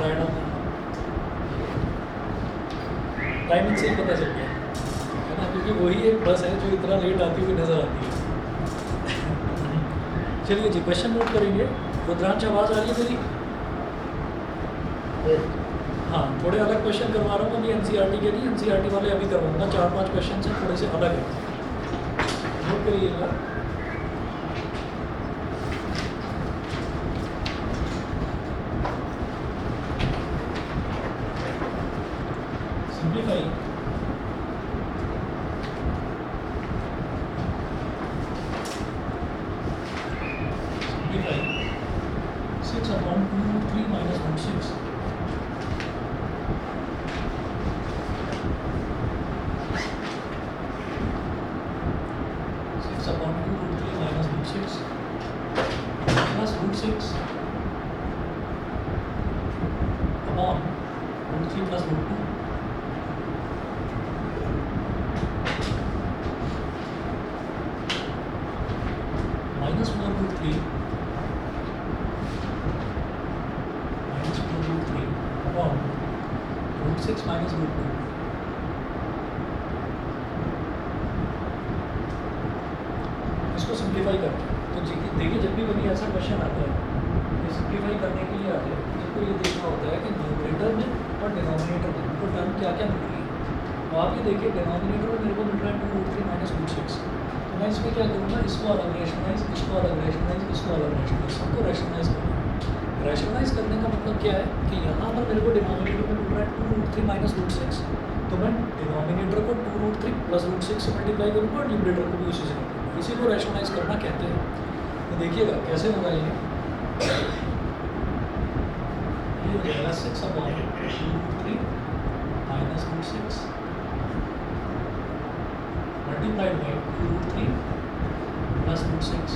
कराया था टाइमिंग से ही पता चल गया है ना, क्योंकि वही एक बस है जो इतना लेट आती हुई नज़र आती है। चलिए जी, क्वेश्चन नोट करेंगे। रुद्रांश आवाज़ आ रही है मेरी? हाँ, थोड़े अलग क्वेश्चन करवा रहा हूँ अभी एनसीईआरटी के लिए। एनसीईआरटी वाले अभी करवाऊंगा, 4-5 क्वेश्चन हैं थोड़े से अलग है, नोट करिएगा। Simplify simplify 6/2√3 - √6 plus √6 upon √3 plus √2 minus 4√3 upon √6 minus √2। इसको सिंप्लीफाई करते हैं तो देखिए, जब भी कभी ऐसा क्वेश्चन आता है ये सिंप्लीफाई करने के लिए आता है, जिनको ये देखना होता है कि न्यूमरेटर में और डिनोमिनेटर में उनको टर्म क्या क्या मिल रही है। तो आप ये देखिए, डिनोमिनेटर में मेरे को मिल रहा है 2√3 - √6, तो मैं इसमें क्या करूँगा, इसको अलग रेशनलाइज, इसको अलग रेशनलाइज, इसको अलग रेशनलाइज, सबको रेशनलाइज करूँगा। रेशनलाइज करने का मतलब क्या है कि यहाँ पर मेरे को डिनोमिनेटर में मिल रहा है 2√3 - √6, तो मैं डिनोमिनेटर को 2√3 + √6 से मल्टीप्लाई करूँगा और न्यूमरेटर को भी उसी से करूँगा। इसी को रैशनलाइज करना कहते हैं। तो देखिएगा कैसे होगा ये हो जाएगा 6/2√3 - √6 मल्टीप्लाइड बाई 2√3 + √6।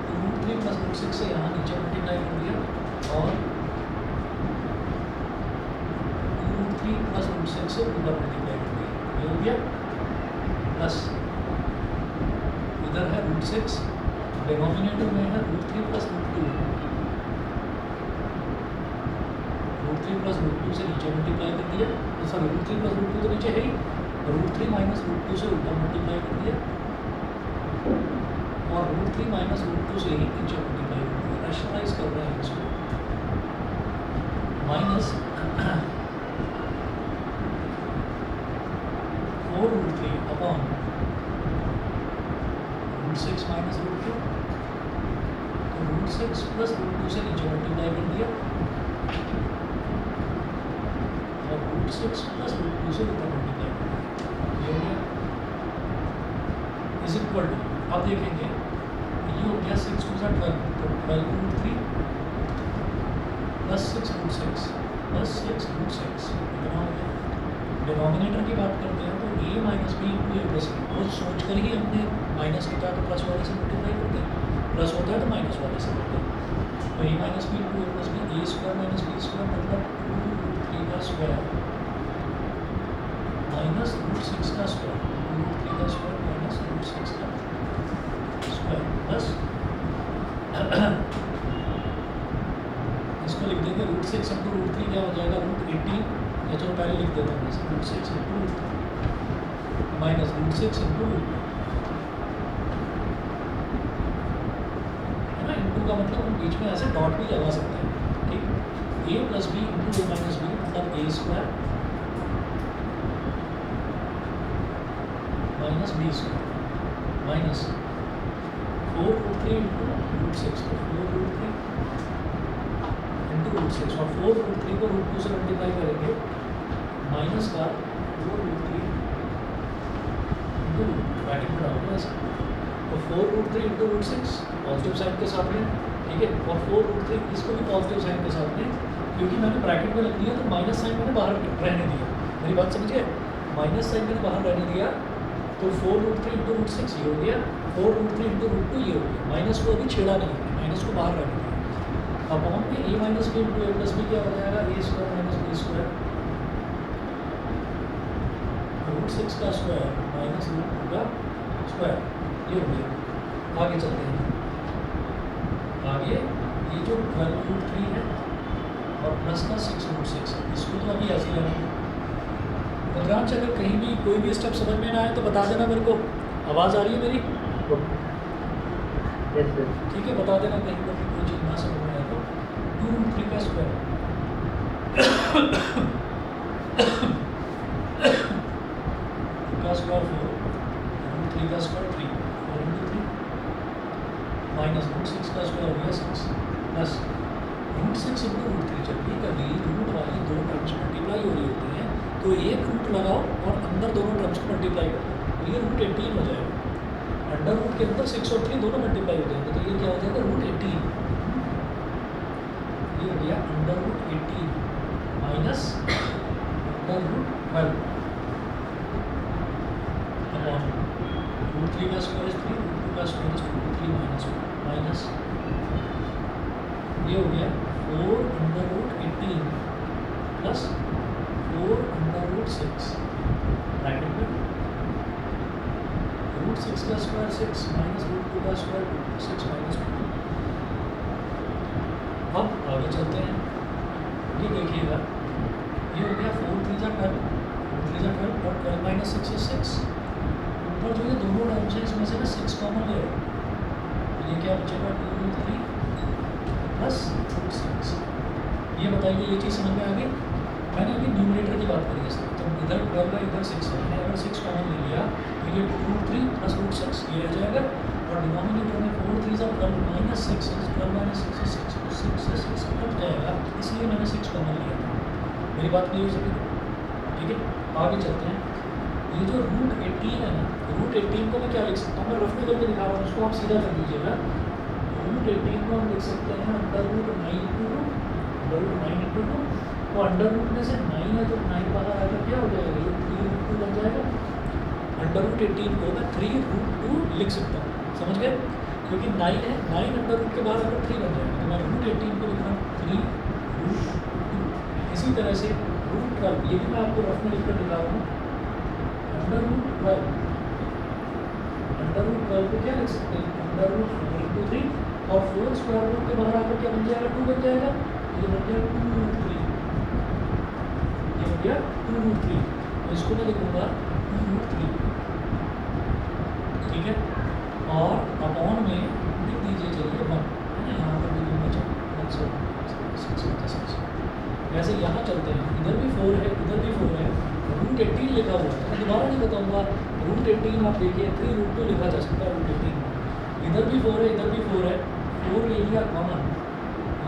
2√3 + √6 से यहाँ नीचे मल्टीप्लाई कर दिया और 2√3 + √6 से ऊपर मल्टीप्लाई कर दिया, ये हो गया। प्लस इधर है √6, डिनोमिनेटर में है √3 + √2, √3 + √2 से नीचे मल्टीप्लाई कर दिया, सॉरी √3 + √2 तो नीचे है ही, √3 - √2 से ऊपर मल्टीप्लाई कर दिया और √3 - √2 से ही नीचे मल्टीप्लाई कर दिया। रैशनलाइज कर रहे हैं इसको, माइनस 4√3 अपॉन √6 - √2, तो √6 + √2 से नीचे मल्टीप्लाई कर दिया और √6 + √2 से ऊपर मल्टीप्लाई कर दिया, ये हो गया। इज इक्वल टू, अब देखेंगे ये हो गया 6 × 2 = 12, तो 12√3 + 6√6 + 6√6 इतना हो गया। डिनोमिनेटर की बात करते हैं तो a - b × a + b, वो सोच कर ही हमने माइनस होता है तो प्लस वाले से मल्टीप्लाई करते हैं, प्लस होता है तो माइनस वाले से करते हैं। तो a - b × a + b, a² - b² मतलब 2√3 का स्क्वायर माइनस √6 का स्क्वायर, 2√3 का स्क्वायर माइनस √6 का स्क्वायर प्लस इसको लिख देंगे √6 × √3 क्या हो जाएगा, √18, या चलो पहले लिख देता हूँ जैसे √6 × माइनस √6 × है ना, इंटू का मतलब हम बीच में ऐसे डॉट भी लगा सकते हैं, ठीक। a + b × a - b मतलब a² माइनस b² माइनस 4√3 × √6, तो 4√3 × √6 और 4√3 को √2 से मल्टीप्लाई करेंगे, माइनस का 4√3 ब्रैकेट में डालोगे ऐसा, तो 4√3 × √6 पॉजिटिव साइन के साथ में, ठीक है, और 4√3 इसको भी पॉजिटिव साइन के साथ में, क्योंकि मैंने ब्रैकेट में रख दिया तो माइनस साइन मैंने बाहर रहने दिया, मेरी बात समझिए, माइनस साइन मैंने बाहर रहने दिया, तो 4√3 × √6 ये हो गया, 4√3 × √2 ये हो गया, माइनस को अभी छेड़ा नहीं, माइनस को बाहर रहने दिया। अपॉन में a - b × a + b क्या हो जाएगा, a² - b² √6 का स्क्वायर माइनस √2 का स्क्वायर, ये हो गया। आगे चलते हैं, आगे ये जो 12√3 है और प्लस का 6√6, इसको तो अभी ऐसे ही लगाएंगे। रुद्रांश अगर कहीं भी कोई भी स्टेप समझ में ना आए तो बता देना मेरे को। आवाज़ आ रही है मेरी? ठीक है, बता देना कहीं पर भी कोई चीज़ ना समझ में आए तो। 2√3 का स्क्वायर का स्क्वायर 4, √3 का स्क्वायर 3, 4 × 3 माइनस √6 का स्क्वायर हो गया 6 प्लस √6 × √3। जब भी कभी रूट वाली दो टर्म्स मल्टीप्लाई हो रही होती हैं तो एक रूट लगाओ और अंदर दोनों टर्म्स को मल्टीप्लाई कर दो, ये √18 हो जाएगा। अंडर रूट के अंदर 6 और 3 दोनों मल्टीप्लाई हो जाएंगे तो ये क्या हो जाएगा √18। ये हो गया √18 माइनस √12 अपॉन √3 का स्क्वायर इज 3, √2 का स्क्वायर इज 2, 3 माइनस 1 माइनस ये हो गया 4√18 प्लस 4√6 ब्रैकेट में √6 का स्क्वायर 6 माइनस √2 का स्क्वायर 6 माइनस 2। अब आगे चलते हैं, ये देखिएगा ये हो गया 4 3 जा 12, 4 3 जा 12 और 12 माइनस 6 is 6। ऊपर जो ये दोनों टर्म्स हैं इसमें से ना 6 कॉमन ले रहे, ये क्या बचेगा 2√3 प्लस √6। ये बताइए ये चीज़ समझ में आ गई? मैंने अभी न्यूमरेटर की बात करी है सर, तो इधर 12 है इधर 6 है, मैंने अगर 6 कॉमन ले लिया तो ये 2√3 प्लस √6 ये रह जाएगा और डिनोमिनेटर में 4 3 जा 12 माइनस 6 12 माइनस 6 is 6, 6 से 6 कट जाएगा, इसलिए मैंने 6 कॉमन लिया था। मेरी बात क्लियर सभी को? ठीक है, आगे चलते हैं। ये जो √18 है ना, √18 को मैं क्या लिख सकता हूँ, मैं रफ में करके दिखा रहा हूँ, उसको आप सीधा कर दीजिएगा। √18 को हम लिख सकते हैं √9 × 2, तो अंडर रूट में से 9 है तो 9 बाहर आकर क्या हो जाएगा, ये 3√2 बन जाएगा। √18 को मैं 3√2 लिख सकता हूँ, समझ गए? क्योंकि 9 है, 9 अंडर रूट के बाहर आकर 3 बन जाएगा, तो मैं √18 को लिख रहा हूँ 3√2। इसी तरह से √12, ये भी मैं आपको रफ में लिखकर दिखा रहा हूँ। अंडर रूट 12 को क्या लिख सकते हैं, √4 × 3 और 4 स्क्वायर रूट के बाहर आकर क्या बन जाएगा, 2 बन जाएगा, ये बन गया 2√3, ये हो गया 2√3, तो इसको मैं लिखूंगा 2√3, ठीक है। और अपॉन में लिख दीजिए चलिए 1, है ना, यहाँ पर भी 2 बचा, 1 वैसे यहाँ चलते हैं, इधर भी 4 है इधर भी 4 है, √18 लिखा हुआ है, मैं दोबारा नहीं बताऊँगा। √18 आप देखिए 3√2 लिखा जा सकता है √18, इधर भी 4 है इधर भी 4 है, 4 ले लिया कॉमन,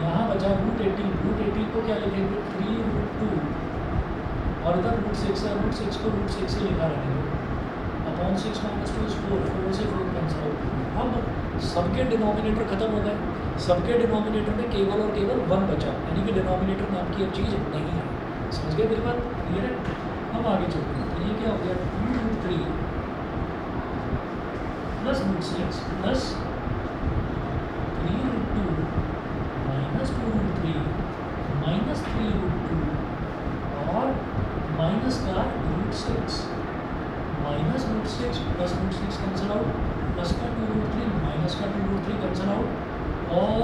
यहाँ बचा √18 को क्या लिखेंगे 3√2 और इधर √6 है, √6 को √6 से लिखा रहेंगे अपॉन 6 माइनस 2 is 4, 4 से 4 कैंसिल आउट। अब सबके डिनोमिनेटर खत्म हो गए, सबके डिनोमिनेटर में केवल और केवल 1 बचा, यानी कि डिनोमिनेटर नाम की अब चीज़ नहीं है। समझ गए मेरी बात? क्लियर है? अब आगे चलते हैं, तो ये क्या हो गया 2√3 प्लस √6 प्लस 3√2 माइनस 2√3 माइनस 3√2 और माइनस का √6 minus √6 plus √6 cancel out, plus का 2√3 माइनस का 2√3 कैंसिल आउट और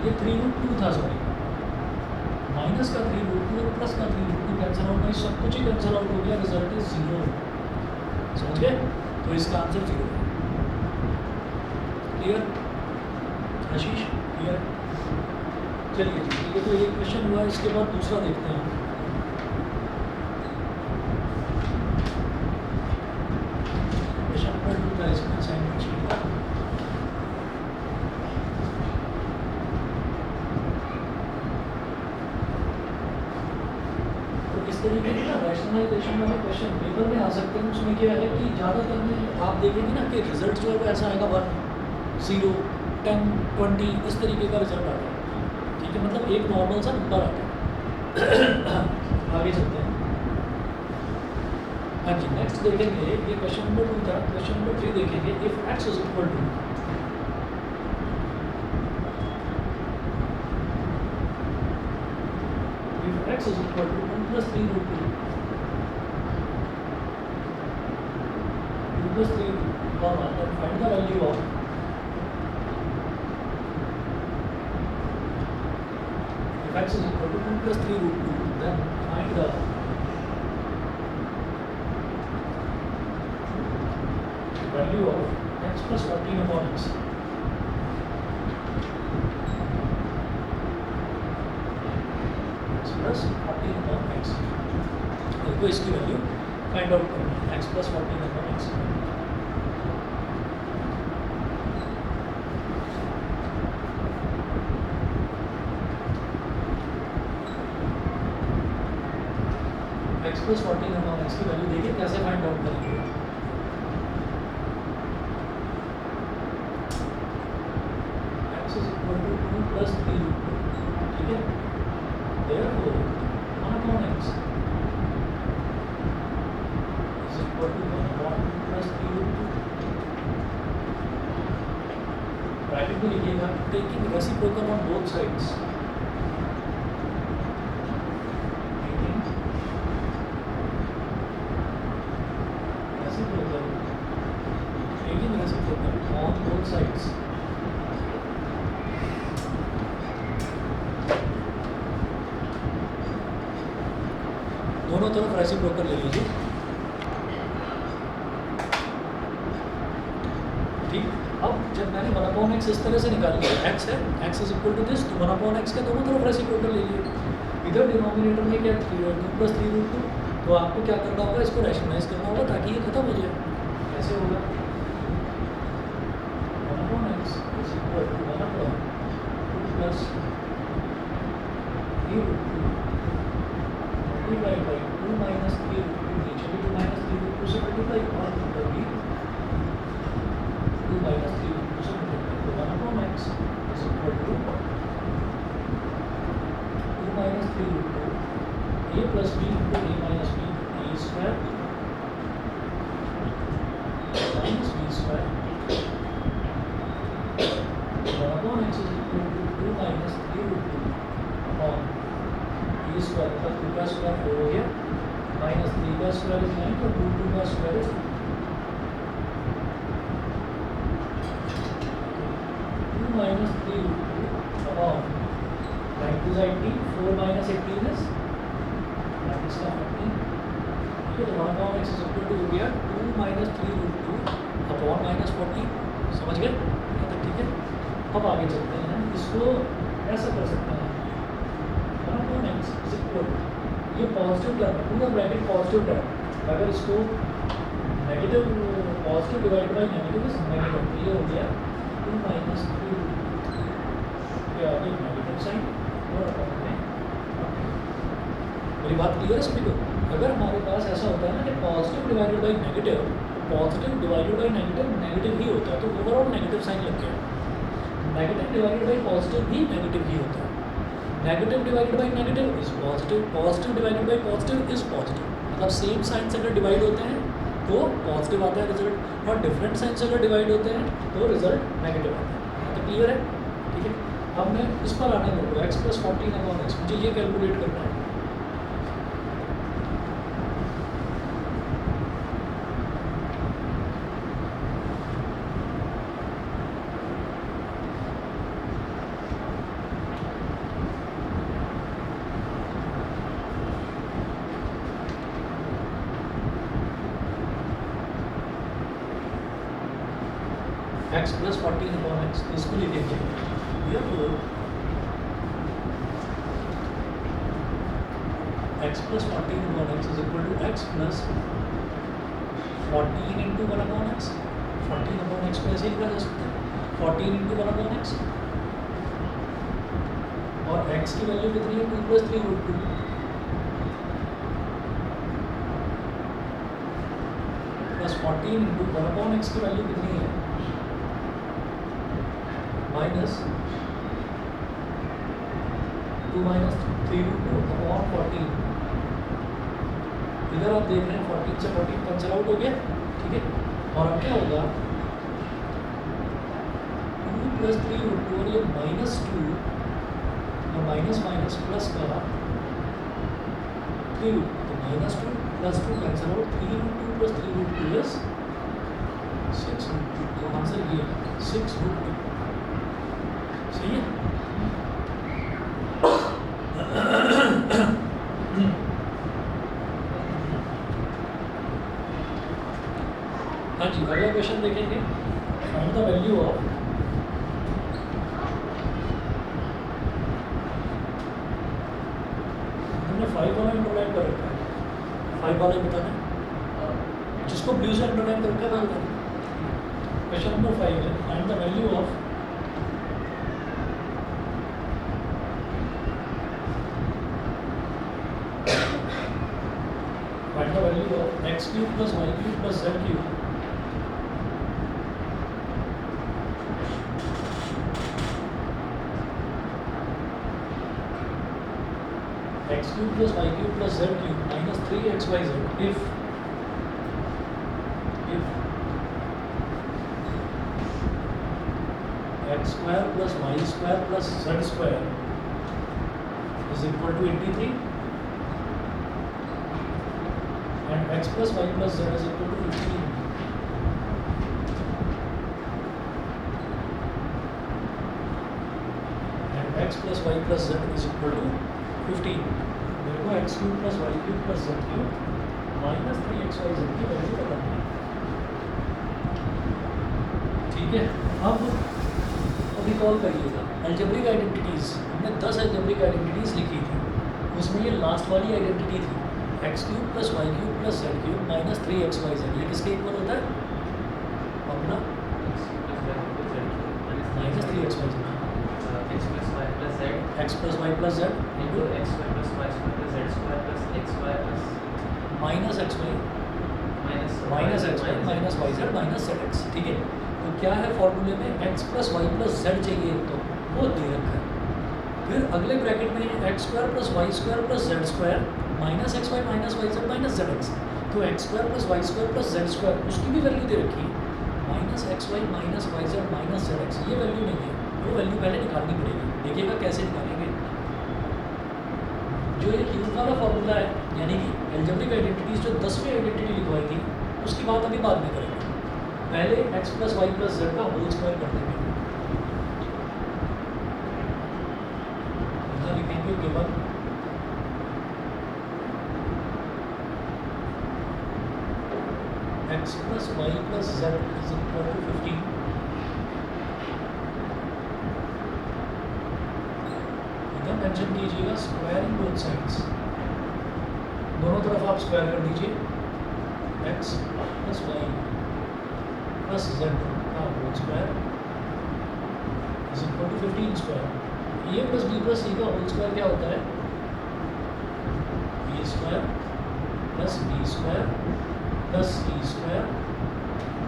ये 3√2 था, सॉरी, माइनस का 3√2 और प्लस का 3√2 कैंसिल आउट नहीं, सब कुछ ही कैंसिल आउट हो गया, रिजल्ट इज 0। समझ गए? तो इसका आंसर 0 है। क्लियर आशीष? क्लियर? चलिए ये तो एक क्वेश्चन हुआ, इसके बाद दूसरा देखते हैं। क्वेश्चन नंबर 2 का इसमें असाइनमेंट शीट तरीके की ना रैशनलाइजेशन वाले क्वेश्चन पेपर में आ सकते हैं। उसमें क्या है कि ज़्यादातर में आप देखेंगे ना कि रिजल्ट जो है वो ऐसा आएगा 1 0 10 20 इस तरीके का रिजल्ट आता है, ठीक है, मतलब एक नॉर्मल सा नंबर आता है। आगे चलते हैं। हाँ जी, नेक्स्ट देखेंगे, ये क्वेश्चन नंबर 2 था। क्वेश्चन नंबर 3 देखेंगे, if x is equal to x is equal to 1 plus 3√2 2 plus 3 comma, then find the value of x is equal to 2 plus 3 root 2, then find the value of x plus 14 upon x. X plus 14 upon x. देखो इसकी value find out करना है, x plus 14 upon x. x plus 14 upon x की value देखिए कैसे find out करेंगे. x is equal to 2 plus 3 root 2. ठीक है, therefore 1 upon x is equal to 1 upon 2 plus 3 root 2. Bracket में लिखिएगा, taking reciprocal on both sides. Taking reciprocal on both sides. दोनों तरफ रेसिप्रोकल ले लीजिए. ठीक, अब जब मैंने 1 upon x इस तरह से निकाल लिया, x है, x is equal to this, तो 1 upon x के दोनों तरफ रेसिप्रोकल ले लिए. इधर डिनोमिनेटर में क्या 2 plus 3 root 2, तो आपको क्या करना होगा, इसको रैशनलाइज करना होगा ताकि ये खत्म हो जाए. कैसे होगा, 1 upon x is equal to 1 upon 2 plus 3 root 2 multiplied by 2 minus 3 root 2, नीचे भी 2 minus 3 root 2 से मल्टीप्लाई और ऊपर भी 2 minus 3 root 2 से मल्टीप्लाई. तो 1 upon x is equal to 2 minus 3 root 2 a plus b into a minus b a square minus b square. 1 upon x is equal to 2 minus 3 root 2 upon a square plus 2 का square 4 हो गया, minus 3 का square is 9 और root 2 का square is 2 minus 3 root 2 upon 9 to 18, 4 minus 18 is इसका 15. ठीक है, तो 1 upon x is equal to हो गया 2 minus 3 root 2 upon minus 14. समझ गए यहाँ तक? ठीक है, अब आगे चलते हैं. इसको ऐसा कर सकते हैं, 1 upon x is equal to, ये पॉजिटिव टर्म है, पूरा ब्रैकेट पॉजिटिव टर्म. अगर इसको negative positive divide by negative is negative, ये हो गया 2 minus 3 root 2 के आगे नेगेटिव साइन और अपॉन में. मेरी बात क्लियर है सभी को? अगर हमारे पास ऐसा होता है ना कि positive divided by negative, positive divided by negative negative ही होता है, तो ओवरऑल नेगेटिव साइन लग गया. नेगेटिव डिवाइडेड बाई पॉजिटिव भी नेगेटिव ही होता है. Negative divided by negative is positive, positive divided by positive is positive. मतलब सेम साइन से अगर डिवाइड होते हैं तो पॉजिटिव आता है रिजल्ट, और डिफरेंट साइन से अगर डिवाइड होते हैं तो रिजल्ट नेगेटिव आता है. तो क्लियर है? ठीक है, अब मैं इस पर आने दूँगा, x plus 14 upon x, मुझे ये कैलकुलेट करना है. x plus 14 upon x, इसको लिखेंगे. Therefore x plus 14 upon x is equal to x plus 14 into 1 upon x. 14 upon x को ऐसे लिखा जा सकता है, 14 into 1 upon x, और x की वैल्यू कितनी है, 2 plus 3 root 2. Plus 14 into 1 upon x की वैल्यू कितनी है, माइनस 2 minus 3 root 2 upon 14. इधर आप देख रहे हैं 14 से 14 कैंसिल आउट हो गया. ठीक है, और अब क्या होगा, 2 plus 3 root 2 और ये minus 2 और माइनस माइनस प्लस का 3 root, तो minus 2 plus 2 cancel out, 3 root 2 plus 3 root 2 is 6 root 2. तो आंसर ये है 6 root 2. सही है. अगला क्वेश्चन देखेंगे, फाइंड द वैल्यू ऑफ हमने 5 वाला इंटरलाइन कर रखा है, 5 वाला ही बताना है, जिसको ब्लू से इंटरलाइन कर रखा है वो बताना। क्वेश्चन नंबर 5 है, find the value of x cube plus y cube plus z cube x cube plus y cube plus z cube minus 3xyz if x square plus y square plus z square is equal to 83 and x plus y plus z is equal to 15 and x plus y plus z is equal to 15। देखो x cube plus y cube plus z cube minus 3xyz की value बतानी है, ठीक है। अब recall करिएगा algebraic identities, हमने 10 algebraic identities लिखी थी, उसमें ये लास्ट वाली आइडेंटिटी थी x cube plus Y cube plus Z cube minus 3xyz, ये किसके इक्वल होता है अपना minus 3xyz, x plus Y plus Z into x square plus y square plus z square plus x square plus minus x Y minus x Y minus Y Z minus Z X, ठीक है। तो क्या है फॉर्मूले में x plus Y plus Z चाहिए, तो वो दे रखा है। फिर अगले ब्रैकेट में x square plus Y square plus Z square minus x Y minus Y Z minus Z x, तो x square plus Y square plus Z square उसकी भी वैल्यू दे रखी है minus x Y minus Y Z minus Z x, ये value नहीं है, वो वैल्यू पहले निकालनी पड़ेगी। देखिएगा कैसे निकालेंगे, जो ये ह्यूज वाला फॉर्मूला है यानी कि एल्जेब्रिक आइडेंटिटीज जो 10वीं आइडेंटिटी लिखवाई थी उसकी बात अभी बाद में करेंगे, पहले X plus Y plus Z का होल स्क्वायर कर देंगे। लिखेंगे given x plus y plus z is equal to 15 इधर मेंशन कीजिएगा स्क्वायरिंग बोथ साइड्स, दोनों तरफ आप स्क्वायर कर दीजिए x plus y plus z का whole square is equal to 15 square. a plus b plus c का होल स्क्वायर क्या होता है a square plus b square plus c square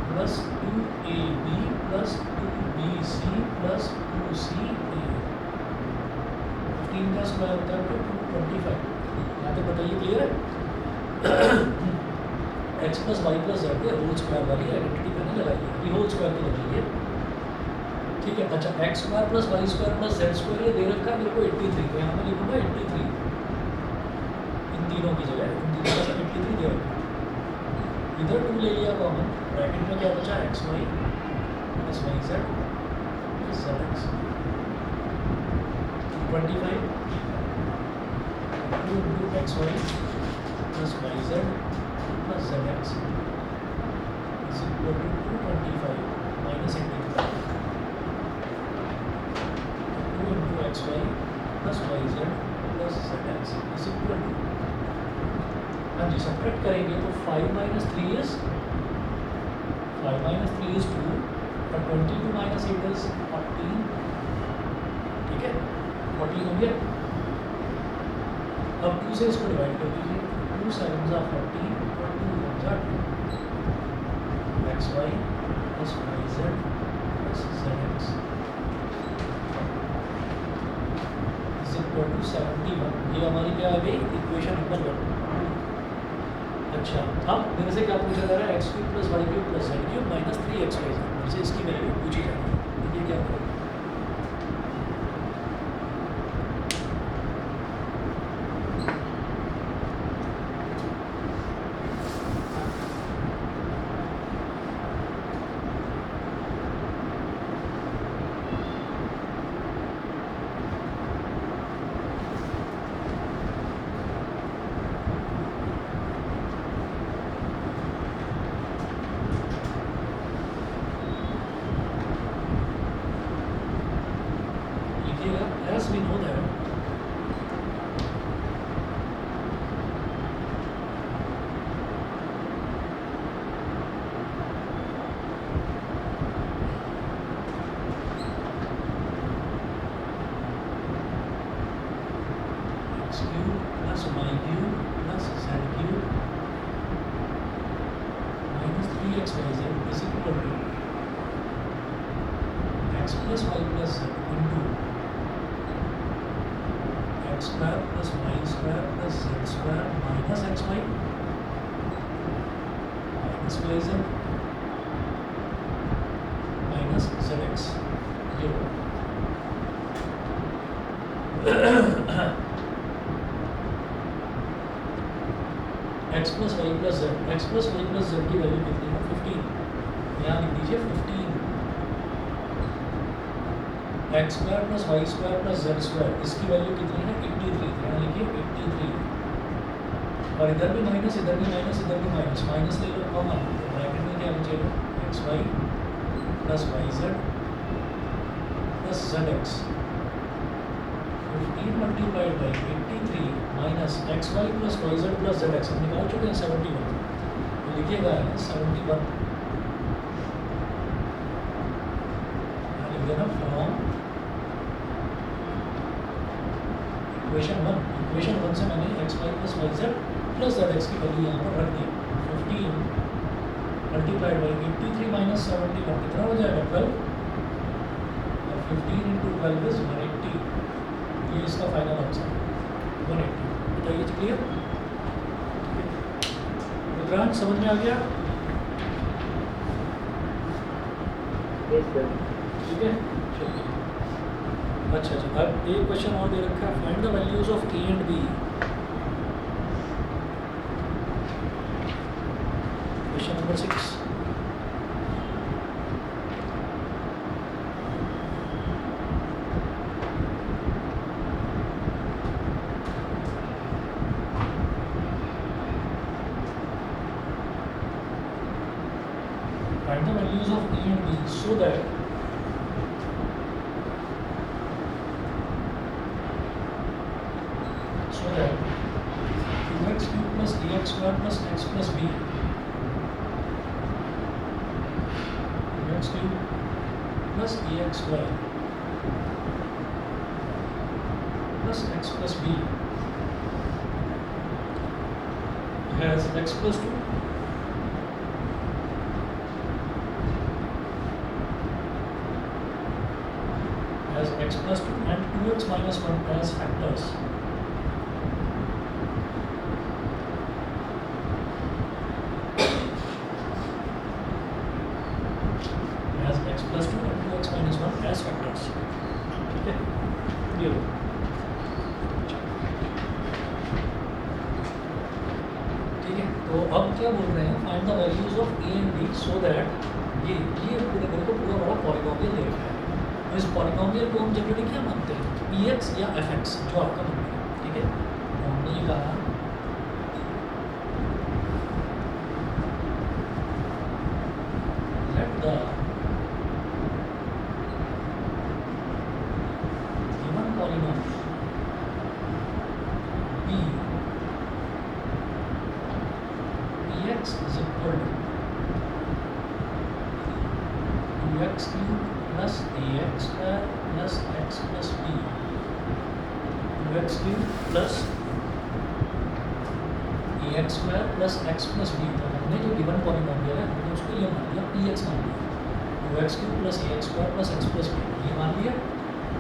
plus 2ab plus 2bc plus 2ca, 15 का square होता है तो 225। यहाँ तक बताइए क्लियर है। x plus Y plus Z के होल स्क्वायर वाली आइडेंटिटी मैंने लगाई है, अभी होल स्क्वायर की लगाइए, ठीक है। अच्छा X square plus Y square plus Z square ये दे रखा है मेरे को 83, तो यहाँ मैं लिखूँगा 83 इन तीनों की जगह, इन तीनों का 83 दे रखा है। इधर 2 ले लिया कॉमन, ब्रैकेट में क्या बचा X Y plus Y Z plus Z X 25 2 into x Y plus Y Z plus Z X is equal to 225 minus 85 2 into x Y plus Y Z plus Z X is equal to, हाँ जी subtract करेंगे तो 5 minus 3 is 2 और 22 minus 8 is 14, ठीक है 14 हो गया। अब 2 से इसको डिवाइड कर दीजिए, 2 7 जा 14 और 2 1 जा 2 X Y plus Y Z plus Z X is equal to 71। ये हमारी क्या आ गई इक्वेशन नंबर 1। अच्छा अब मेरे से क्या पूछा जा रहा है X cube plus Y cube plus Z cube minus 3xyz, मेरे से इसकी वैल्यू पूछी जा रही है, देखिए क्या करें। yes, we know that. X cube plus y cube plus z cube minus 3xyz is equal to x plus y plus z into x square plus y square plus z square minus xy minus yz minus zx 0. x plus y plus z की value कितनी है 15. यहाँ लिख दीजिए 15. x square plus Y square plus Z square इसकी value कितनी है 83. यहाँ लिखिए 83. और इधर भी माइनस इधर भी माइनस इधर भी माइनस माइनस ले लो कॉमन. ब्रैकेट में क्या बचेगा X Y plus Y Z plus Z X 15 multiplied by 83 minus x Y plus Y Z plus Z X हम निकाल चुके हैं 71. तो लिखिएगा 71. लिख देना फ्रॉम इक्वेशन 1 से मैंने X Y plus Y Z plus Z X की वैल्यू यहाँ पर रख दी. 15 मल्टीप्लाइड बाई 83 माइनस 71 कितना हो जाएगा 12. और 15 इंटू 12 इज 180. ये इसका फाइनल आंसर 180. बताइए क्लियर. विक्रांत समझ में आ गया. Yes sir. ठीक है चलिए. अच्छा अब एक क्वेश्चन और दे रखा है find the values of A and B. Question number 6. Find the values of A and B so that x cube plus ax square plus x plus b x cube plus ax square plus x plus b has x plus 2 as x plus 2 and 2x minus 1 as factors. As x plus 2 and 2x minus 1 as factors. ठीक है ये लो. ठीक है तो अब क्या बोल रहे हैं find the values of A and B so that ये पूरे मेरे को पूरा बड़ा पॉलीनोमियल दे रखा है. इस पॉलीनोमियल को हम जनरली क्या मानते हैं px या fx जो आपका मन है. ठीक है हमने ये कहा let the given polynomial p px is equal to 2x cube plus ax square plus x plus b 2x cube plus ax square plus x plus b. तो हमने जो गिवन पॉलीनोमियल है हमने उसको ये मान लिया px मान लिया 2x cube plus ax square plus x plus b ये मान लिया.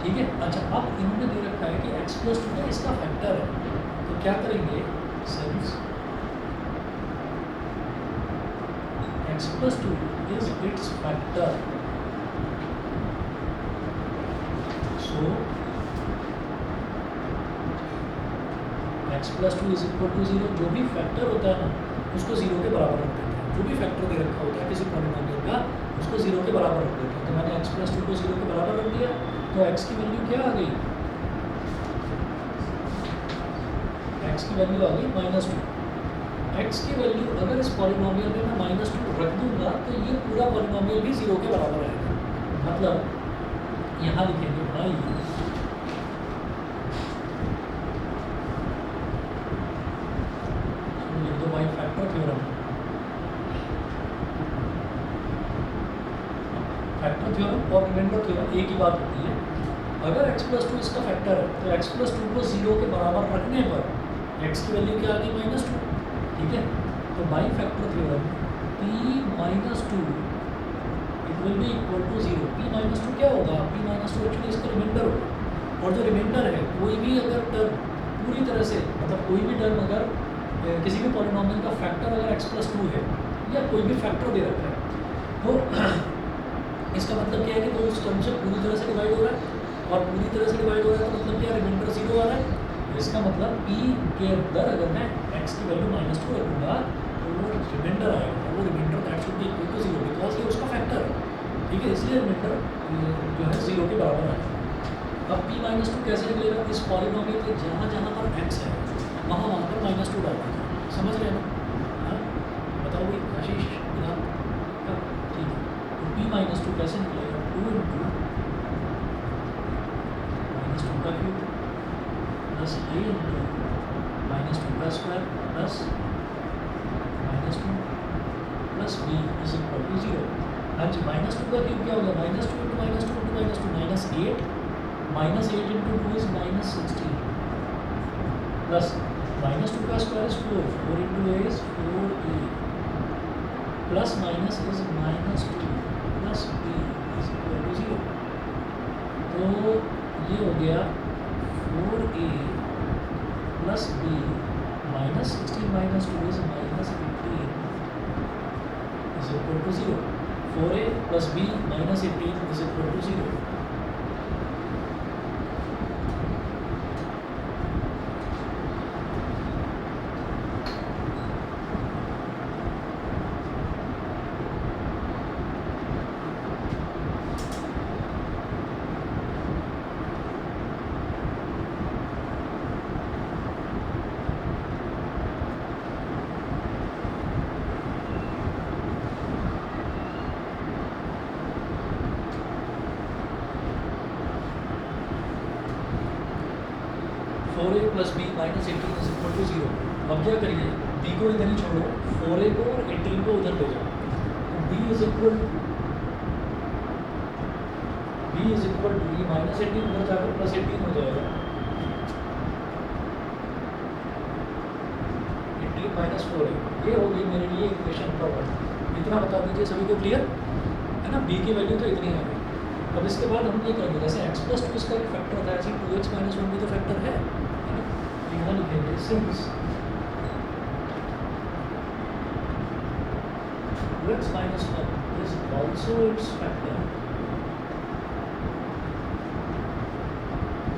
ठीक है. अच्छा अब इन्होंने दे रखा है कि x plus 2 है इसका फैक्टर है. तो क्या करेंगे since x plus 2 is its factor so x plus 2 is equal to 0. जो भी फैक्टर होता है ना उसको 0 के बराबर रख देते हैं. जो भी फैक्टर दे रखा होता है किसी पॉलीनोमियल का उसको 0 के बराबर रख देते हैं. तो मैंने x plus 2 को 0 के बराबर रख दिया तो x की वैल्यू क्या आ गई x की वैल्यू आ गई -2. x की वैल्यू अगर इस पॉलीनोमियल में मैं -2 रख दूंगा तो ये पूरा पॉलीनोमियल भी 0 के बराबर रहेगा. मतलब यहाँ लिखेंगे y और रिमाइंडर थ्योरम एक ही बात होती है। अगर x प्लस टू इसका फैक्टर है तो x प्लस टू को 0 के बराबर रखने पर x की वैल्यू क्या आ गई -2, ठीक है। तो by factor theorem p minus two it will be equal to 0। p minus two क्या होगा, p माइनस टू एक्चुअली इसका रिमाइंडर होगा। और जो रिमाइंडर है कोई भी अगर टर्म पूरी तरह से मतलब कोई भी टर्म अगर किसी भी पॉलिनोमियल का फैक्टर अगर x प्लस टू है या कोई भी फैक्टर दे रखा है तो इसका मतलब क्या है कि वो उस टर्म से पूरी तरह से डिवाइड हो रहा है, और पूरी तरह से डिवाइड हो रहा है तो मतलब क्या रिमाइंडर 0 आ रहा है। तो इसका मतलब p के अंदर अगर मैं x की वैल्यू -2 रखूँगा तो वो रिमाइंडर आएगा, वो remainder that should be equal to 0 because ये उसका फैक्टर है, ठीक है। इसलिए रिमाइंडर जो है 0 के बराबर आएगा। अब p -2 कैसे निकलेगा, इस पॉलिनोमियल के जहाँ जहाँ पर x है वहाँ वहाँ पर -2 डालना है, समझ रहे हैं ना? हाँ बताओ भाई आशीष विधान, ठीक है। तो p -2 कैसे निकलेगा, 2 इंटू -2 का क्यूब प्लस a इंटू -2 का square plus -2 plus b is equal to 0। हाँ जी, -2 का क्यूब क्या होगा, -2 into -2 into -2 -8 into 2 is -16 plus -2 का square is 4, 4 into a is 4a plus minus is -2 plus b is equal to 0। तो ये हो गया 4a plus b -16 minus 2 is -18 is equal to 0। 4a plus b -18 is equal to 0। Plus b -18 is equal to 0। अब क्या करिए, b को इधर ही छोड़ो, 4a को और 18 को उधर ले जाओ, तो b is equal to b -18 उधर जाकर +18 हो जाएगा, 18 माइनस 4a। ये हो गई मेरे लिए इक्वेशन नंबर 1। इतना बता दीजिए सभी को, क्लियर है ना? b की वैल्यू तो इतनी है। अब इसके बाद हम ये करेंगे, जैसे x प्लस टू इसका एक फैक्टर था, ऐसे 2x माइनस 1 भी तो फैक्टर है ना? यहाँ लिखेंगे since 2x minus 1 is also its factor,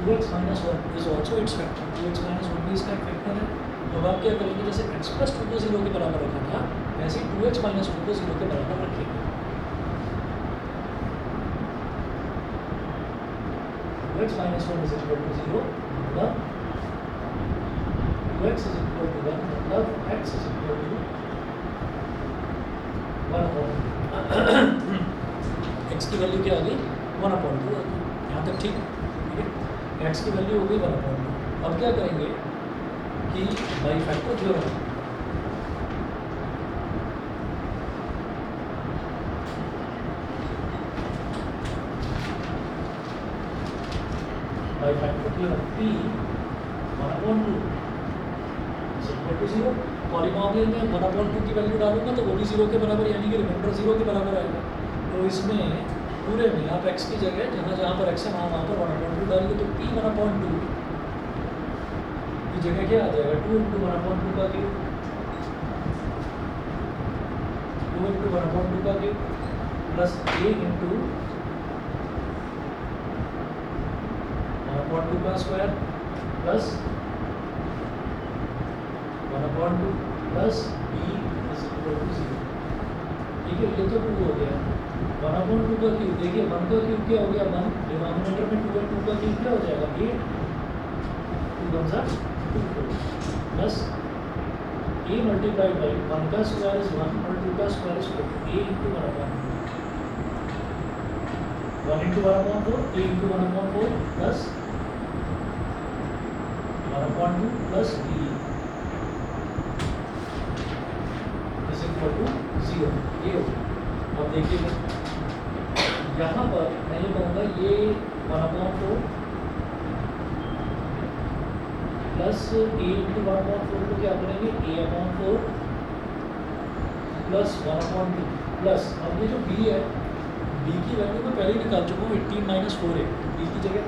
2x minus 1 is also its factor, 2x minus 1 भी इसका एक फैक्टर है। तो अब आप क्या करेंगे, जैसे x प्लस 2 को 0 के बराबर रखा था, ऐसे ही 2x माइनस 1 को 0 के बराबर रखेंगे। 2x minus 1 is equal to 0, मतलब 2x is equal to 1, मतलब x is equal to 1/2। x की वैल्यू क्या आ गई, 1/2 आ गई। यहाँ तक ठीक है? x की वैल्यू हो गई 1/2। अब क्या करेंगे कि by factor theorem p 1/2 is equal to 0। Polynomial में 1/2 की वैल्यू डालूंगा तो वो भी 0 के बराबर, यानी कि रिमाइंडर 0 के बराबर आएगा। तो इसमें पूरे में आप x की जगह जहाँ जहाँ पर x है वहाँ पर 1/2 डालिए, तो p 1/2 की जगह क्या आ जाएगा, 2 इंटू 1/2 का क्यूब, 2 इंटू 1/2 का क्यूब प्लस a इंटू 1/2 का square plus 1/2 plus b is equal to 0। ठीक है, ये तो 2 हो गया। 1/2 का क्यूब, देखिए 1 का क्यूब क्या हो गया, 1 डिनोमिनेटर में 2 है, 2 का क्यूब क्या हो जाएगा 8, 2 1 सा 2 प्लस a मल्टीप्लाइड बाई 1 का स्क्वायर इज 1 और 2 का square is 4, a into 1/4, 1 into 1/4, a into 1/4 plus 1/2 plus b is equal to 0। ये हो गया। अब देखिए यहाँ पर मैं ये कहूँगा ये 1/4 प्लस ए इंटू 1/4 को क्या करेंगे A/4 प्लस 1/2 प्लस अब ये जो b है b की वैल्यू मैं पहले ही निकाल चुका हूँ 18 - 4 है b की जगह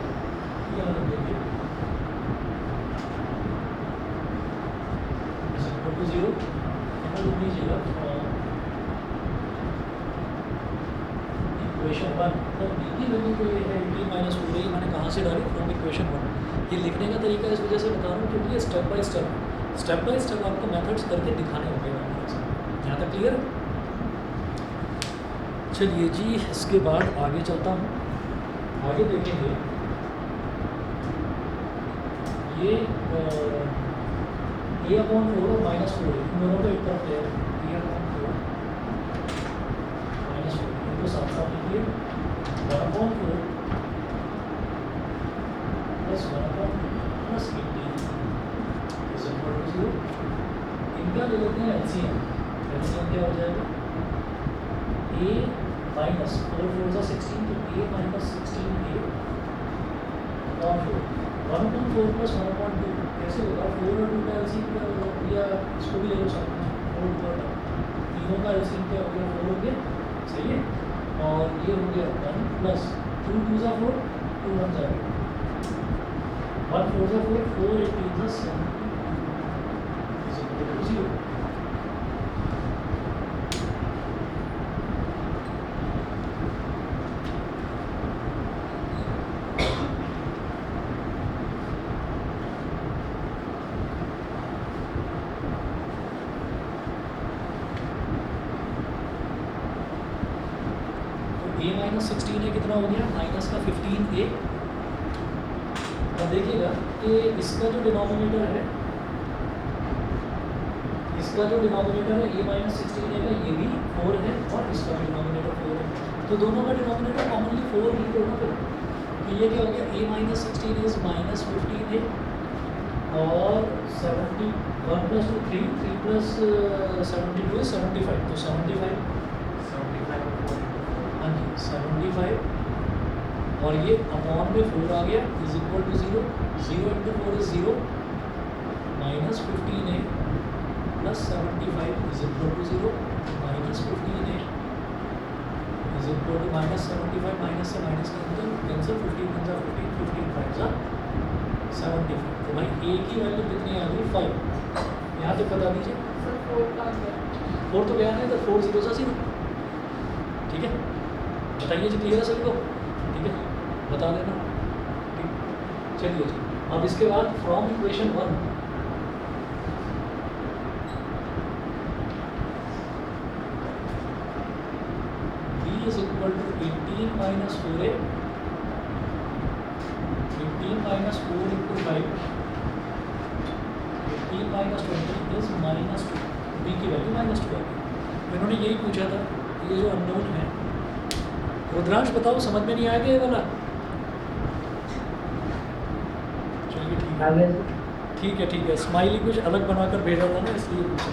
यहाँ रख देंगे इक्वल टू 0 यहाँ लिख लीजिएगा इक्वेशन 1 तो b की वैल्यू जो ये है 18 - 4 है ये मैंने कहाँ से डाली फ्रॉम इक्वेशन 1 ये लिखने का तरीका इस वजह से बता रहा हूँ क्योंकि ये स्टेप बाय स्टेप आपको मेथड्स करके दिखाने होंगे यहाँ तक क्लियर। चलिए जी इसके बाद आगे चलता हूँ आगे देखेंगे ये A/4 और -4 इन दोनों को एक तरफ ले A/4 -4 इनको साथ साथ लिखिए 1/4 plus 1/2 plus 18 is equal to 0 इनका ले लेते हैं एलसीएम क्या हो जाएगा a minus 4 4 is 16 तो a minus 16 a और 1/4 plus 1/2 कैसे होगा 4 और 2 का एलसीएम क्या होगा या इसको भी ले लो साथ में 4 पर तीनों का एलसीएम क्या हो गया 4 हो गया सही है और ये हो गया 1 plus 2 2 is 4 2 1 is 1 4 is 4 4 8 is 7 is equal to 0 -16 है कितना हो गया माइनस का 15a अब देखिएगा कि इसका जो डिनोमिनेटर है a -16 है ये भी 4 है और इसका भी डिनोमिनेटर 4 है तो दोनों का डिनोमिनेटर कॉमनली 4 ही होगा फिर तो ये क्या हो गया a -16 इज -15a और 71 + 2 3 प्लस 72 is 75 तो 75 हाँ जी 75 और ये अपॉन में 4 आ गया is equal to 0 0 × 4 is 0 -15a plus 75 is equal to 0 -15a is equal to -75 minus से माइनस कैंसिल 15 × 15 15 5 75 तो भाई a की वैल्यू कितनी आ गई 5 यहाँ तक बता दीजिए 4 तो गया नहीं तो 4 0 0 ठीक है बताइए जी क्लियर है सभी को ठीक है बता देना ठीक चलिए जी अब इसके बाद from equation 1 b is equal to 18 - 4a 18 - 4 × 5 18 - 20 is -2 b की वैल्यू -2 आ गई इन्होंने यही पूछा था ये जो अननोन है रुद्रांश बताओ समझ में नहीं आएगा ये वाला चलिए ठीक है आगे ठीक है स्माइली कुछ अलग बनाकर भेजा था ना इसलिए पूछा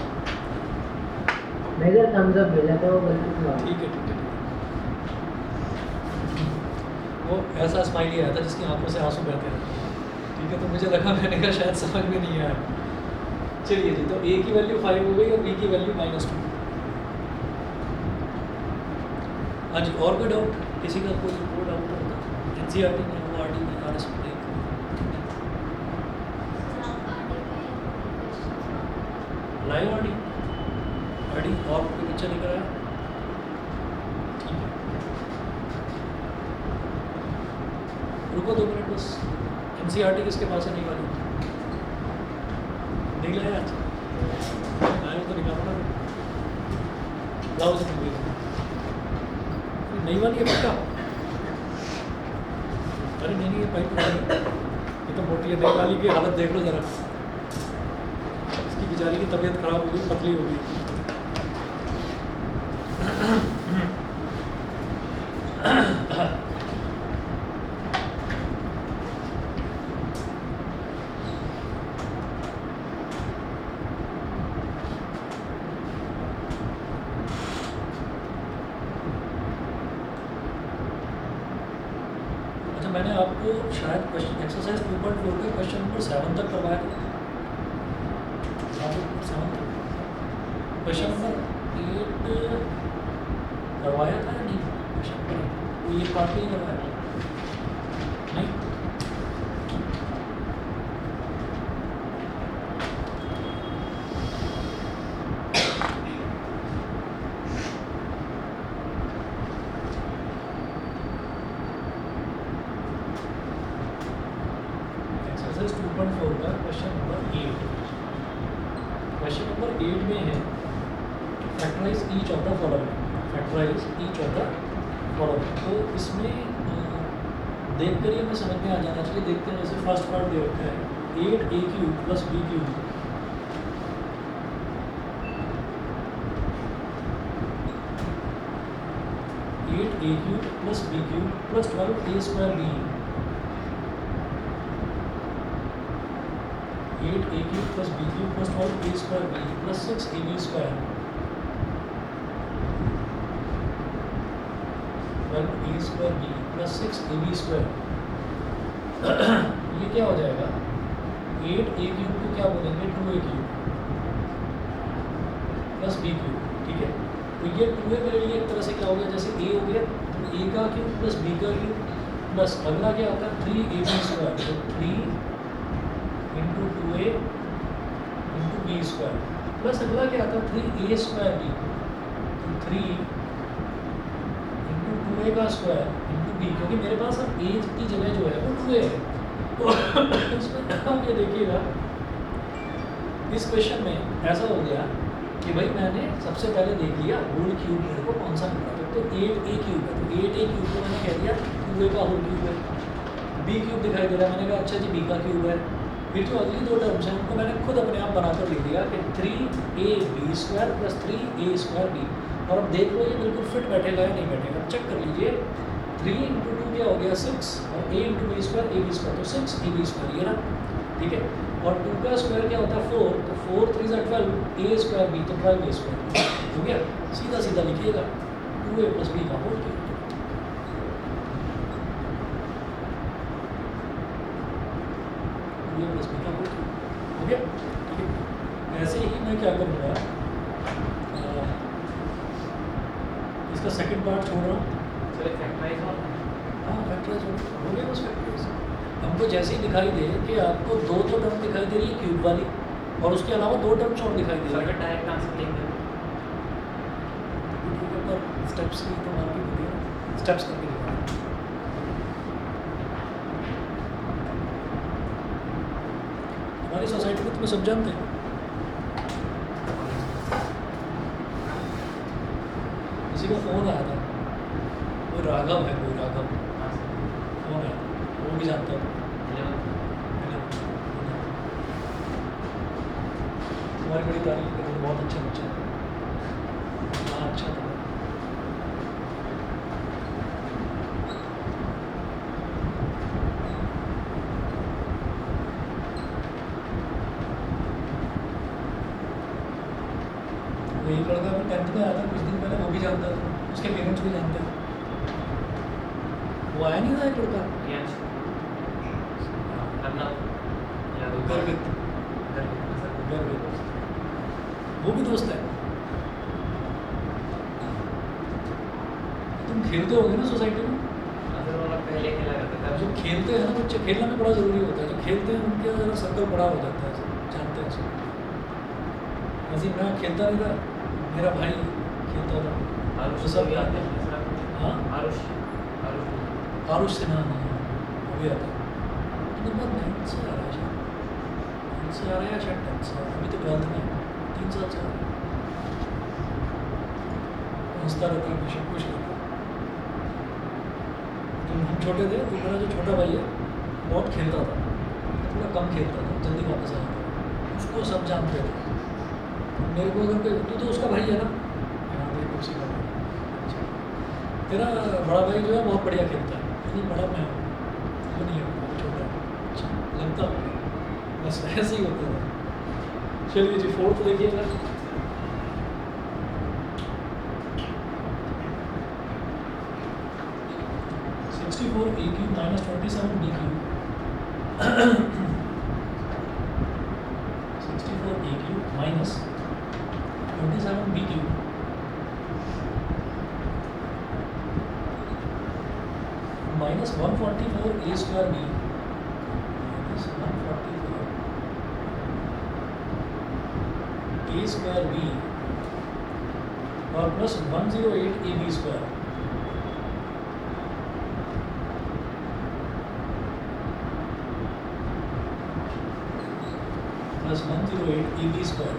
मेजर थम्स अप भेजा था वो गलती से ठीक है वो ऐसा स्माइली आया था जिसकी आंखों से आंसू बहते हैं ठीक है तो मुझे लगा मैंने कहा शायद समझ में नहीं आया चलिए जी तो a की वैल्यू 5 हो गई और b की वैल्यू -2 हाँ जी और कोई डाउट किसी का कोई डाउट होगा एनसीईआरटी में ORT में RS में लाइव आरडी और कोई पिक्चर लेकर आया ठीक है रुको 2 मिनट बस एनसीईआरटी किसके पास है नहीं वाली नहीं लाया अच्छा लाया तो निकालो ना लाओ से निकालो नहीं वाली है पक्का अरे नहीं ये पाइप ये तो मोटी है नहीं वाली की हालत देख लो ज़रा इसकी बेचारी की तबीयत खराब हो गई पतली हो गई आपको शायद क्वेश्चन एक्सरसाइज 2.4 का क्वेश्चन नंबर 7 तक करवाया था। क्वेश्चन नंबर 8 करवाया था या नहीं? क्वेश्चन नंबर ये पार्ट नहीं करवाया नहीं। एक्सरसाइज 2.4 का क्वेश्चन नंबर 8, क्वेश्चन नंबर 8 में है factorise each of the following, factorise each of the following. तो इसमें देख कर ही हमें समझ में आ जाना चाहिए। देखते हैं, जैसे फर्स्ट पार्ट दे रखा है 8a³ plus b³ 8a³ plus b³ plus 12a² b 8a³ plus b³ plus 12a² b plus 6ab² 12a² b plus 6ab²। ये क्या हो जाएगा? 8a³ को क्या बोलेंगे? 2a³ प्लस b³ ठीक है। तो ये 2a मेरे लिए एक तरह से क्या हो गया, जैसे a हो गया तो a का क्यूब प्लस b का क्यूब प्लस अगला क्या होता है 3ab²। तो 3 into 2a into b² plus अगला क्या आता है 3a² b। तो 3 इंटू 2a का स्क्वायर इंटू b, क्योंकि मेरे पास अब a की जगह जो है वो 2a है। तो इसमें आप ये देखिएगा, इस क्वेश्चन में ऐसा हो गया कि भाई मैंने सबसे पहले देख लिया होल क्यूब मेरे को कौन सा मिला, तो 8a³ है तो 8a³ को मैंने कह दिया 2a का होल क्यूब है। b³ दिखाई दे रहा है, मैंने कहा अच्छा जी b का क्यूब है। फिर जो अगली दो टर्म्स हैं उनको मैंने खुद अपने आप बनाकर लिख दिया कि 3ab² प्लस 3a² b। और अब देख लो ये बिल्कुल फिट बैठेगा या नहीं बैठेगा, चेक कर लीजिए। 3 इंटू 2 क्या हो गया 6 और a इंटू b² ab², तो 6ab² ये ना ठीक है। और 2 का स्क्वायर क्या होता है 4, तो 4 3 12 a² b, तो 12a² हो गया। सीधा सीधा लिखिएगा 2a प्लस b का होल क्यूब। प्लस b का होल क्यूब हो गया ठीक है। ऐसे ही मैं क्या करूँगा, इसका सेकंड पार्ट छोड़ रहा हूँ। चलिए फैक्टराइज और हाँ फैक्टराइज हो गया बस फैक्टराइज। हमको जैसे ही दिखाई दे कि आपको दो तो टर्म दिखाई दे रही है क्यूब वाली और उसके अलावा दो टर्म्स और दिखाई दे रही है, डायरेक्ट आंसर लिख दें। पर स्टेप्स की तो मार्केट होती है, स्टेप्स करके दिखाओ। हमारी सोसाइटी में तुम्हें सब जानते हैं। किसी का फ़ोन आया था, कोई राघव है, कोई राघव फ़ोन आया था, वो भी जानता है। तुम्हारी बड़ी तारीफ कर रहे थे, बहुत अच्छा बच्चा है। हाँ अच्छा था। वो एक लड़का भी 10th में आया था कुछ दिन पहले, वो भी जानता था, उसके पेरेंट्स भी जानते थे। वो आया नहीं था एक लड़का गर्वित, गर्वित, वो भी दोस्त है। तुम खेलते होगे ना सोसाइटी में? पहले खेला करते थे। जो खेलते हैं ना बच्चे, खेलना भी बड़ा ज़रूरी होता है। जो खेलते हैं उनके ज़रा सर्कल बड़ा हो जाता है, सब जानते हैं सब। वैसे मैं खेलता नहीं था, मेरा भाई खेलता था। आरुष तो सब याद है? हाँ आरुष आरुष से नाम है, वो भी आता है। नंबर 9 से आ रहा है शायद, 9 से आ रहा है या शायद 10 से आ रहा है, अभी तो 12th में है, 3 साल से आ रहा है। हंसता रहता है, हमेशा खुश रहता है। जब हम छोटे थे तो मेरा जो छोटा भाई है बहुत खेलता था, थोड़ा कम खेलता था, जल्दी वापस आ जाता था। उसको सब जानते थे। मेरे को अगर कोई, तू तो उसका भाई है ना? हाँ मेरी कुर्सी का भाई। अच्छा, तेरा बड़ा भाई जो है बहुत बढ़िया खेलता है। नहीं बड़ा मैं हूँ, वो नहीं है, वो छोटा है। अच्छा लगता है, बस ऐसे ही होता है। चलिए जी 4th देखिएगा। 64 a cube minus 27 b cube 64 a cube minus 27 b cube minus 144 a square b minus 144 a square b और plus 108 a b square plus 108 a b square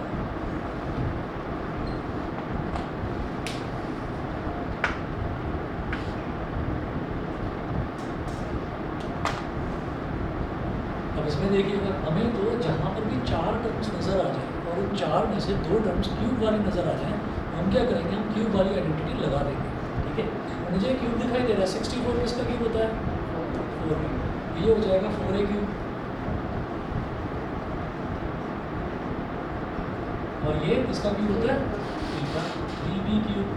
अब इसमें देखिएगा हमें तो जहाँ पर भी चार टर्म्स नज़र आ जाए और उन चार में से दो टर्म्स क्यूब वाली नज़र आ जाए, हम क्या करेंगे, हम क्यूब वाली आइडेंटिटी लगा देंगे। ठीक है, मुझे क्यूब दिखाई दे रहा है, 64 किसका क्यूब होता है, 4 क्यूब, ये हो जाएगा 4a क्यूब और ये इसका क्यूब होता है 3b क्यूब।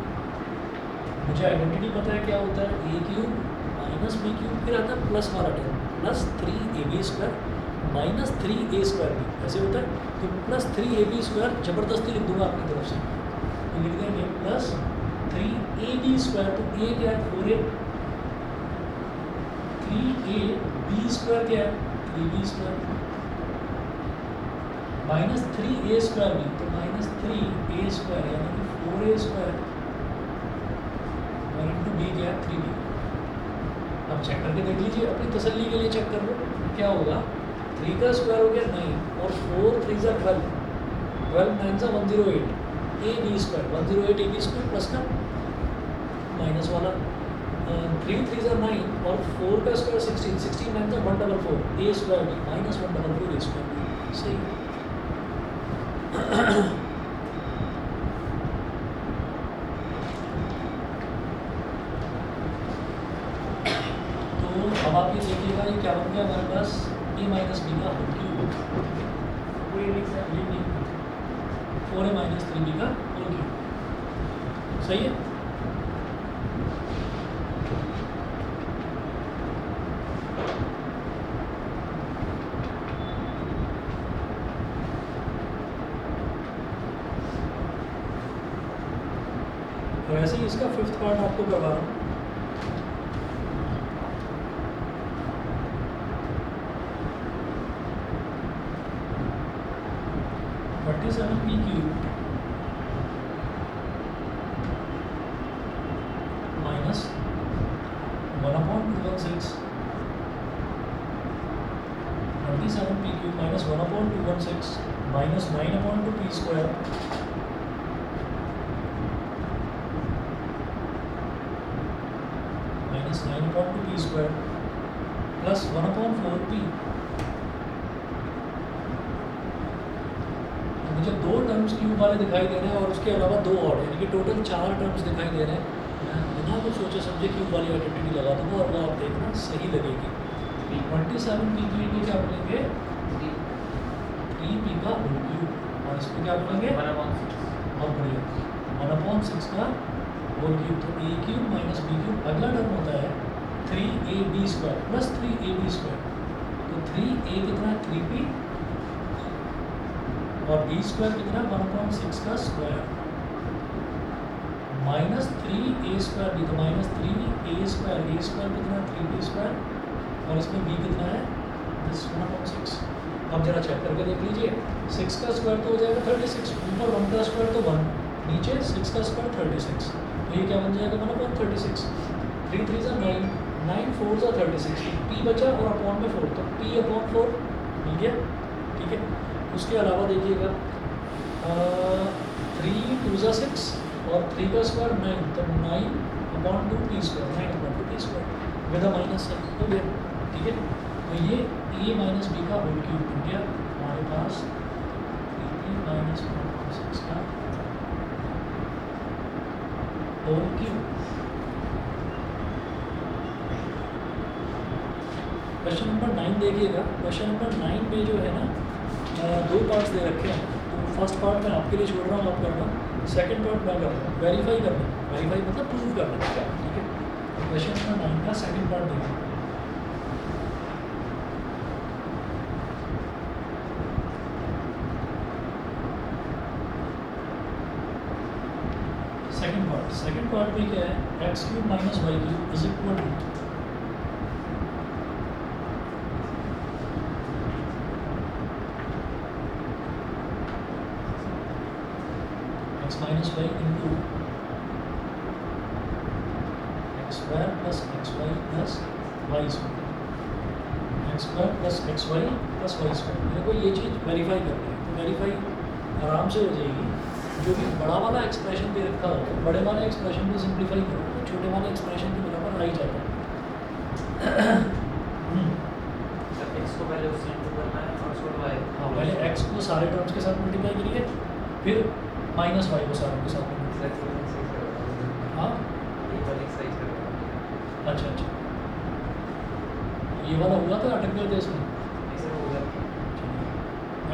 मुझे आइडेंटिटी पता है क्या होता है, a cube minus b cube, फिर आता है प्लस वाला term plus 3ab square minus 3a square भी ऐसे होता है। तो प्लस 3ab स्क्वायर जबरदस्ती लिख दूंगा अपनी तरफ से, तो लिख देंगे प्लस 3ab स्क्वायर, तो a क्या है 4a, 3ab स्क्वायर क्या है 3b square minus 3a square भी, तो माइनस 3a स्क्वायर यानी कि 4a स्क्वायर और इंटू b क्या है 3b। अब चेक करके देख लीजिए, अपनी तसल्ली के लिए चेक कर लो क्या होगा। 3 का स्क्वायर हो गया 9 और 4 3 ज़ा 12, 12 9 ज़ा 108 a b square, 108 a b square plus का माइनस वाला 3 3 ज़ा 9 और 4 का स्क्वायर 16, 16 9 ज़ा 144 a स्क्वायर भी माइनस 144 a स्क्वायर भी। सही अब आप ये देखिएगा ये क्या बन गया हमारे पास a माइनस बी का whole cube, 4a minus 3b का होल क्यूब। सही है, और ऐसे ही इसका 5th पार्ट आपको करवा रहा हूँ। b cube minus 1/216 27p cube minus 1/216 minus 9/2p square minus 9/2p square plus 1/4p। मुझे दो टर्म्स क्यूब वाले दिखाई दे रहे हैं और उसके अलावा दो और, यानी कि टोटल 4 टर्म्स दिखाई दे रहे हैं। मैं बिना कुछ सोचे समझे क्यूब वाली आइडेंटिटी लगा दूंगा और वो आप देखना सही लगेगी। 27p के लिए क्या बोलेंगे 3p का होल क्यूब और इसमें क्या बोलेंगे बहुत बढ़िया 1/6 का होल क्यूब। तो a cube minus b cube, अगला टर्म होता है 3ab square plus 3ab square, तो 3a कितना 3p और b स्क्वायर कितना 1/6 का स्क्वायर माइनस 3a स्क्वायर भी, तो minus 3a square, a square कितना 3b स्क्वायर और इसमें b कितना है 1/6। अब जरा चेक करके देख लीजिए, 6 का स्क्वायर तो हो जाएगा 36, ऊपर 1 का स्क्वायर तो 1, नीचे 6 का स्क्वायर 36, तो ये क्या बन जाएगा 1/36। 3 3 ज़ा 9, 9 4 ज़ा 36, p बचा और अपॉन में 4, तो p/4 मिल गया। ठीक है, उसके अलावा देखिएगा 3 2 ज़ा 6 और 3 का स्क्वायर 9, तो 9/2p square, 9/2p square with minus है हो गया। ठीक है, तो ये a माइनस b का होल क्यूब बन गया हमारे पास 3p माइनस 1/6 का होल क्यूब। क्वेश्चन नंबर 9 देखिएगा। क्वेश्चन नंबर 9 में जो है ना दो पार्ट्स दे रखे हैं, तो फर्स्ट पार्ट मैं आपके लिए छोड़ रहा हूँ, आप करना, सेकंड पार्ट मैं कर रहा हूँ। वेरीफाई करना, वेरीफाई मतलब प्रूव करना। ठीक है, क्वेश्चन नंबर 9 का सेकंड पार्ट देखिए। सेकंड पार्ट में क्या है, X cube minus Y cube is equal to X minus Y into x square plus X Y plus Y square, X square plus X Y plus Y square. मेरे को ये चीज़ verify करनी है, तो verify आराम से हो जाएगी। जो भी बड़ा वाला एक्सप्रेशन दे रखा हो, बड़े वाले एक्सप्रेशन को सिंप्लीफाई करो तो छोटे वाले एक्सप्रेशन के बराबर आ ही जाता है। सर एक्स को पहले उससे इंटू करना है और उसको वाई। हाँ, पहले एक्स को सारे टर्म्स के साथ मल्टीप्लाई करिए, फिर माइनस वाई को सारों के साथ मल्टीप्लाई। हाँ अच्छा अच्छा, ये वाला हुआ था, अटक गए थे इसमें।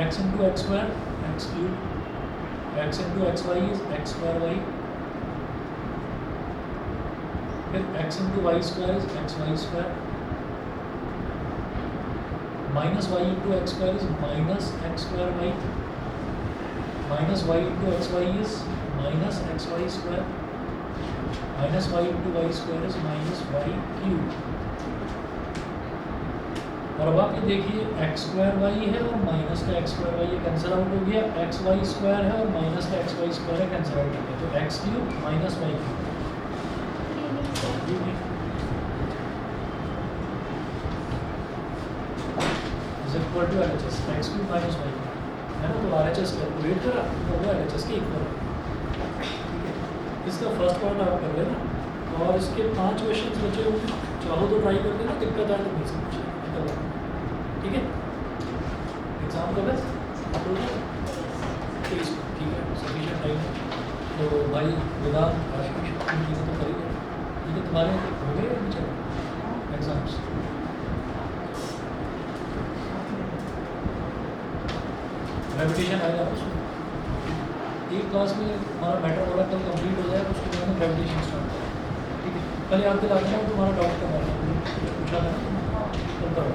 X into x square x cube, x into x y is x square y, फिर x into y square is x Y square, minus Y into x square is minus x square y, minus Y into x y is minus x Y square, minus Y into y square is minus Y cube. और अब आप ये देखिए, x square Y है और minus का X square Y ये cancel out हो गया, एक्स वाई स्क्वायर है और माइनस का एक्स वाई स्क्वायर है कैंसिल आउट हो गया, तो X cube minus Y cube is equal to LHS X cube minus Y cube, है ना। तो RHS कैलकुलेट करा तो वो LHS के इक्वल है, ठीक है। इसका फर्स्ट पार्ट आप कर लेना और इसके 5 क्वेश्चन बचे हुए, चाहो तो ट्राई कर देना, दिक्कत आए तो मुझसे पूछिए, ठीक है। एग्ज़ाम कब है? 23 को, ठीक है, सफिशिएंट टाइम है। तो भाई वेदांत आशीष इन चीज़ों को करिए, ठीक है। तुम्हारे हो गए चलो एग्ज़ाम्स? ग्रेविटेशन आएगा उसमें, एक क्लास में हमारा मैटर वाला कल कंप्लीट हो जाएगा, उसके बाद में ग्रेविटेशन स्टार्ट करें, ठीक है। कल याद दिला देना, तुम्हारा डाउट का पूछा था ना, कल करो।